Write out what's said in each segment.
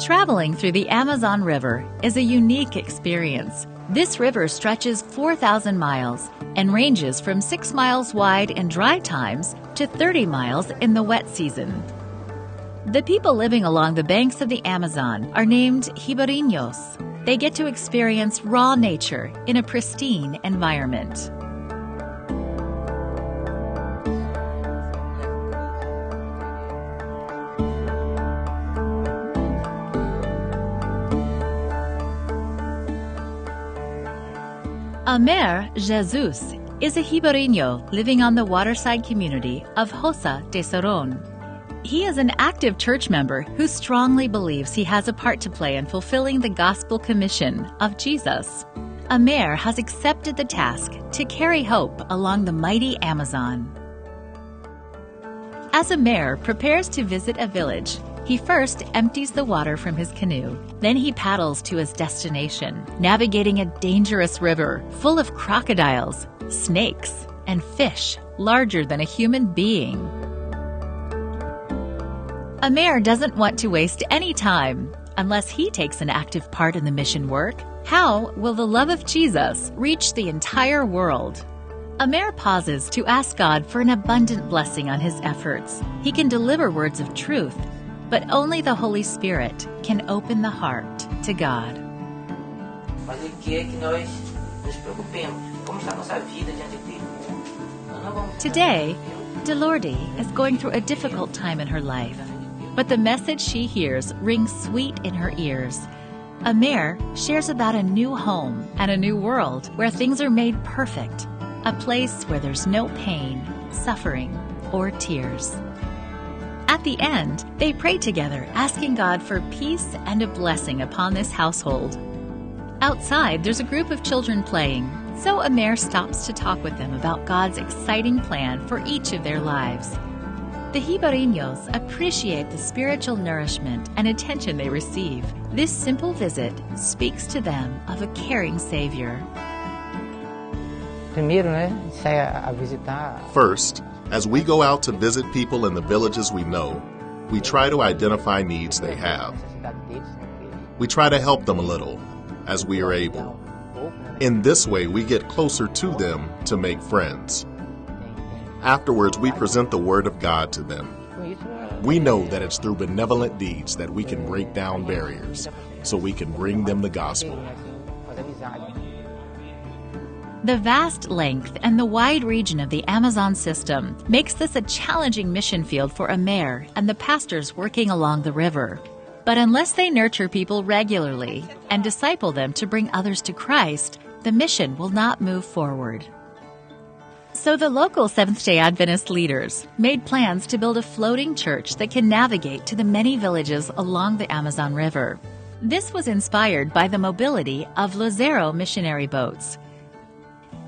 Traveling through the Amazon River is a unique experience. This river stretches 4,000 miles and ranges from 6 miles wide in dry times to 30 miles in the wet season. The people living along the banks of the Amazon are named ribeirinhos. They get to experience raw nature in a pristine environment. Amer Jesus is a ribeirinho living on the waterside community of Roça de Saron. He is an active church member who strongly believes he has a part to play in fulfilling the gospel commission of Jesus. Amer has accepted the task to carry hope along the mighty Amazon. As Amer prepares to visit a village, he first empties the water from his canoe. Then he paddles to his destination, navigating a dangerous river full of crocodiles, snakes, and fish larger than a human being. Amer doesn't want to waste any time. Unless he takes an active part in the mission work, how will the love of Jesus reach the entire world? Amer pauses to ask God for an abundant blessing on his efforts. He can deliver words of truth, but only the Holy Spirit can open the heart to God. Mas Ele quer que nós nos preocupemos. Como está a nossa vida diante dele? Nós não vamos. Today, Delordi is going through a difficult time in her life, but the message she hears rings sweet in her ears. Amer shares about a new home and a new world where things are made perfect, a place where there's no pain, suffering, or tears. At the end, they pray together, asking God for peace and a blessing upon this household. Outside, there's a group of children playing, so Amer stops to talk with them about God's exciting plan for each of their lives. The ribeirinhos appreciate the spiritual nourishment and attention they receive. This simple visit speaks to them of a caring Savior. First, as we go out to visit people in the villages we know, we try to identify needs they have. We try to help them a little, as we are able. In this way, we get closer to them to make friends. Afterwards, we present the Word of God to them. We know that it's through benevolent deeds that we can break down barriers, so we can bring them the gospel. The vast length and the wide region of the Amazon system makes this a challenging mission field for Amer and the pastors working along the river. But unless they nurture people regularly and disciple them to bring others to Christ, the mission will not move forward. So the local Seventh-day Adventist leaders made plans to build a floating church that can navigate to the many villages along the Amazon River. This was inspired by the mobility of Lozero missionary boats.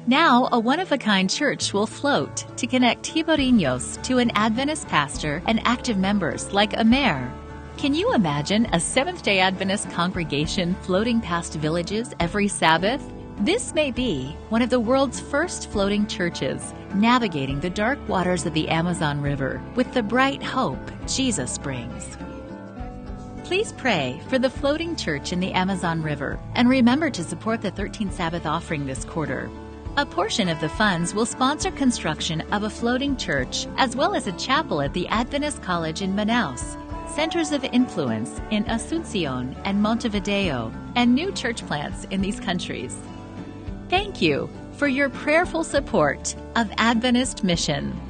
Now, a one-of-a-kind church will float to connect ribeirinhos to an Adventist pastor and active members like Amer. Can you imagine a Seventh-day Adventist congregation floating past villages every Sabbath? This may be one of the world's first floating churches, navigating the dark waters of the Amazon River with the bright hope Jesus brings. Please pray for the floating church in the Amazon River and remember to support the 13th Sabbath offering this quarter. A portion of the funds will sponsor construction of a floating church as well as a chapel at the Adventist College in Manaus, centers of influence in Asuncion and Montevideo, and new church plants in these countries. Thank you for your prayerful support of Adventist Mission.